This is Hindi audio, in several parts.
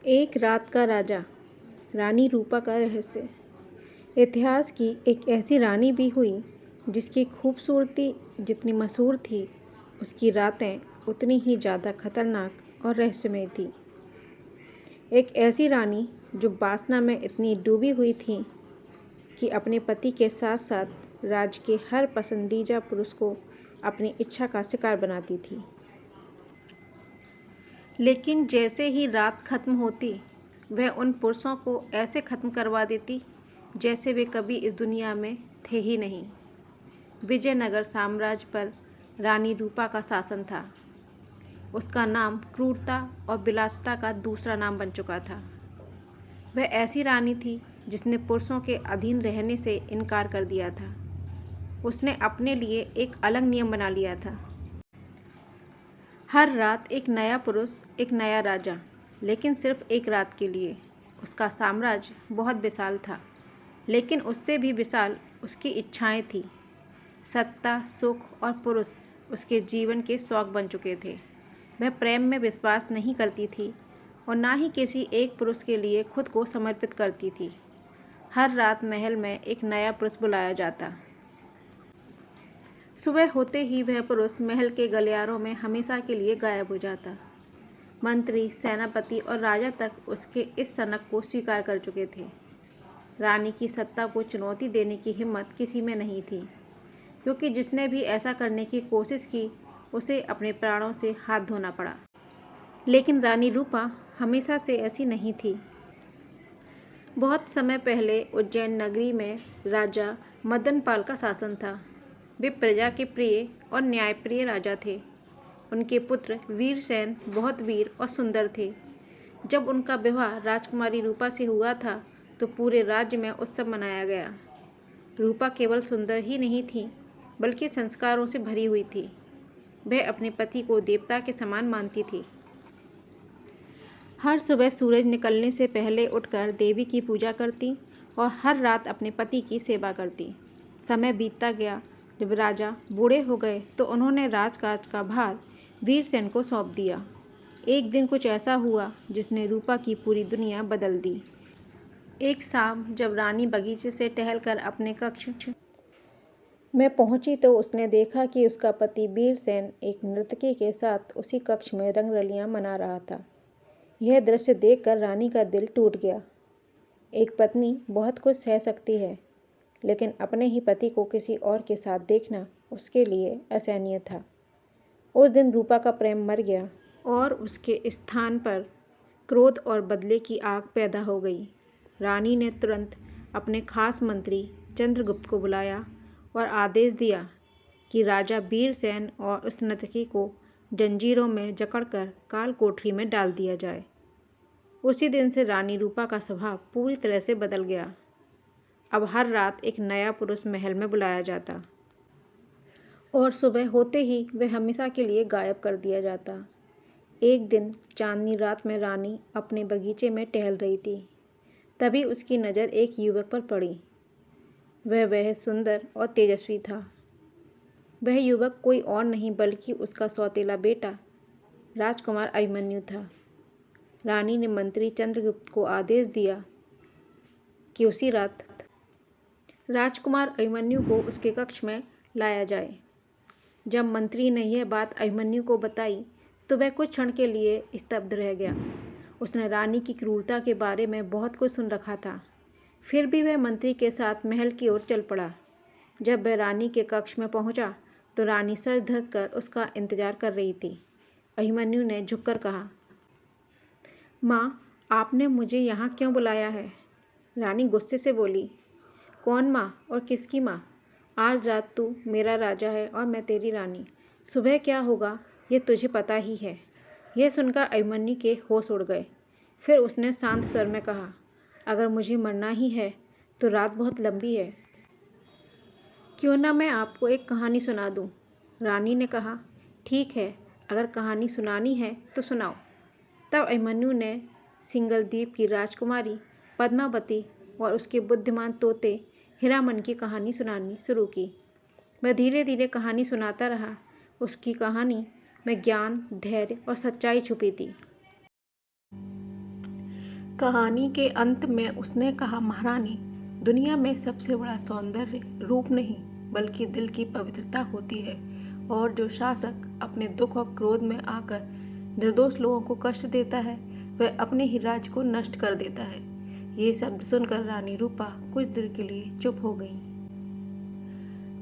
एक रात का राजा, रानी रूपा का रहस्य। इतिहास की एक ऐसी रानी भी हुई जिसकी खूबसूरती जितनी मशहूर थी, उसकी रातें उतनी ही ज़्यादा खतरनाक और रहस्यमय थी। एक ऐसी रानी जो वासना में इतनी डूबी हुई थी कि अपने पति के साथ साथ राज्य के हर पसंदीदा पुरुष को अपनी इच्छा का शिकार बनाती थी। लेकिन जैसे ही रात खत्म होती, वह उन पुरुषों को ऐसे खत्म करवा देती जैसे वे कभी इस दुनिया में थे ही नहीं। विजयनगर साम्राज्य पर रानी रूपा का शासन था। उसका नाम क्रूरता और विलासिता का दूसरा नाम बन चुका था। वह ऐसी रानी थी जिसने पुरुषों के अधीन रहने से इनकार कर दिया था। उसने अपने लिए एक अलग नियम बना लिया था। हर रात एक नया पुरुष, एक नया राजा, लेकिन सिर्फ एक रात के लिए। उसका साम्राज्य बहुत विशाल था, लेकिन उससे भी विशाल उसकी इच्छाएं थी। सत्ता, सुख और पुरुष उसके जीवन के शौक बन चुके थे। वह प्रेम में विश्वास नहीं करती थी और ना ही किसी एक पुरुष के लिए खुद को समर्पित करती थी। हर रात महल में एक नया पुरुष बुलाया जाता। सुबह होते ही वह पुरुष महल के गलियारों में हमेशा के लिए गायब हो जाता। मंत्री, सेनापति और राजा तक उसके इस सनक को स्वीकार कर चुके थे। रानी की सत्ता को चुनौती देने की हिम्मत किसी में नहीं थी, क्योंकि जिसने भी ऐसा करने की कोशिश की उसे अपने प्राणों से हाथ धोना पड़ा। लेकिन रानी रूपा हमेशा से ऐसी नहीं थी। बहुत समय पहले उज्जैन नगरी में राजा मदनपाल का शासन था। वे प्रजा के प्रिय और न्यायप्रिय राजा थे। उनके पुत्र वीरसेन बहुत वीर और सुंदर थे। जब उनका विवाह राजकुमारी रूपा से हुआ था तो पूरे राज्य में उत्सव मनाया गया। रूपा केवल सुंदर ही नहीं थी, बल्कि संस्कारों से भरी हुई थी। वह अपने पति को देवता के समान मानती थी। हर सुबह सूरज निकलने से पहले उठकर देवी की पूजा करती और हर रात अपने पति की सेवा करती। समय बीतता गया। जब राजा बूढ़े हो गए तो उन्होंने राजकाज का भार वीरसेन को सौंप दिया। एक दिन कुछ ऐसा हुआ जिसने रूपा की पूरी दुनिया बदल दी। एक शाम जब रानी बगीचे से टहलकर अपने कक्ष में पहुंची तो उसने देखा कि उसका पति वीरसेन एक नर्तकी के साथ उसी कक्ष में रंगरलियां मना रहा था। यह दृश्य देखकर रानी का दिल टूट गया। एक पत्नी बहुत कुछ सह सकती है, लेकिन अपने ही पति को किसी और के साथ देखना उसके लिए असहनीय था। उस दिन रूपा का प्रेम मर गया और उसके स्थान पर क्रोध और बदले की आग पैदा हो गई। रानी ने तुरंत अपने खास मंत्री चंद्रगुप्त को बुलाया और आदेश दिया कि राजा वीरसेन और उस नर्तकी को जंजीरों में जकड़कर काल कोठरी में डाल दिया जाए। उसी दिन से रानी रूपा का स्वभाव पूरी तरह से बदल गया। अब हर रात एक नया पुरुष महल में बुलाया जाता और सुबह होते ही वह हमेशा के लिए गायब कर दिया जाता। एक दिन चांदनी रात में रानी अपने बगीचे में टहल रही थी। तभी उसकी नज़र एक युवक पर पड़ी। वह बेहद सुंदर और तेजस्वी था। वह युवक कोई और नहीं बल्कि उसका सौतेला बेटा राजकुमार अभिमन्यु था। रानी ने मंत्री चंद्रगुप्त को आदेश दिया कि उसी रात राजकुमार अभिमन्यु को उसके कक्ष में लाया जाए। जब मंत्री ने यह बात अभिमन्यु को बताई तो वह कुछ क्षण के लिए स्तब्ध रह गया। उसने रानी की क्रूरता के बारे में बहुत कुछ सुन रखा था, फिर भी वह मंत्री के साथ महल की ओर चल पड़ा। जब वह रानी के कक्ष में पहुंचा तो रानी सज धज कर उसका इंतजार कर रही थी। अभिमन्यु ने झुककर कहा, माँ, आपने मुझे यहाँ क्यों बुलाया है? रानी गुस्से से बोली, कौन माँ और किसकी माँ? आज रात तू मेरा राजा है और मैं तेरी रानी। सुबह क्या होगा ये तुझे पता ही है। यह सुनकर अभिमन्यु के होश उड़ गए। फिर उसने शांत स्वर में कहा, अगर मुझे मरना ही है तो रात बहुत लंबी है। क्यों ना मैं आपको एक कहानी सुना दूँ? रानी ने कहा, ठीक है, अगर कहानी सुनानी है तो सुनाओ। तब अभिमन्यु ने सिंगल द्वीप की राजकुमारी पद्मावती और उसके बुद्धिमान तोते हीरामन की कहानी सुनानी शुरू की। वह धीरे धीरे कहानी सुनाता रहा। उसकी कहानी में ज्ञान, धैर्य और सच्चाई छुपी थी। कहानी के अंत में उसने कहा, महारानी, दुनिया में सबसे बड़ा सौंदर्य रूप नहीं बल्कि दिल की पवित्रता होती है, और जो शासक अपने दुख और क्रोध में आकर निर्दोष लोगों को कष्ट देता है वह अपने ही राज्य को नष्ट कर देता है। ये शब्द सुनकर रानी रूपा कुछ देर के लिए चुप हो गई।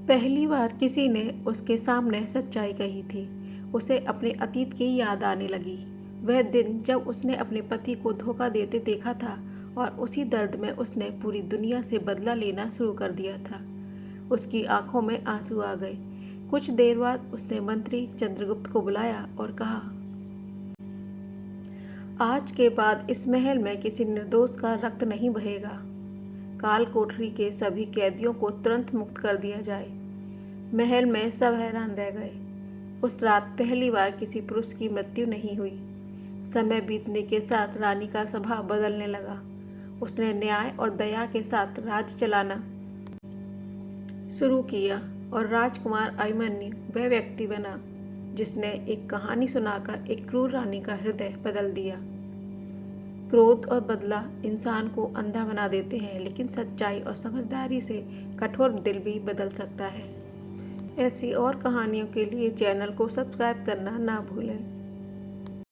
पहली बार किसी ने उसके सामने सच्चाई कही थी। उसे अपने अतीत की याद आने लगी। वह दिन जब उसने अपने पति को धोखा देते देखा था और उसी दर्द में उसने पूरी दुनिया से बदला लेना शुरू कर दिया था। उसकी आंखों में आंसू आ गए। कुछ देर बाद उसने मंत्री चंद्रगुप्त को बुलाया और कहा, आज के बाद इस महल में किसी निर्दोष का रक्त नहीं बहेगा। काल कोठरी के सभी कैदियों को तुरंत मुक्त कर दिया जाए। महल में सब हैरान रह गए। उस रात पहली बार किसी पुरुष की मृत्यु नहीं हुई। समय बीतने के साथ रानी का स्वभाव बदलने लगा। उसने न्याय और दया के साथ राज्य चलाना शुरू किया और राजकुमार अभिमन्यु वह व्यक्ति बना जिसने एक कहानी सुनाकर एक क्रूर रानी का हृदय बदल दिया। क्रोध और बदला इंसान को अंधा बना देते हैं, लेकिन सच्चाई और समझदारी से कठोर दिल भी बदल सकता है। ऐसी और कहानियों के लिए चैनल को सब्सक्राइब करना ना भूलें।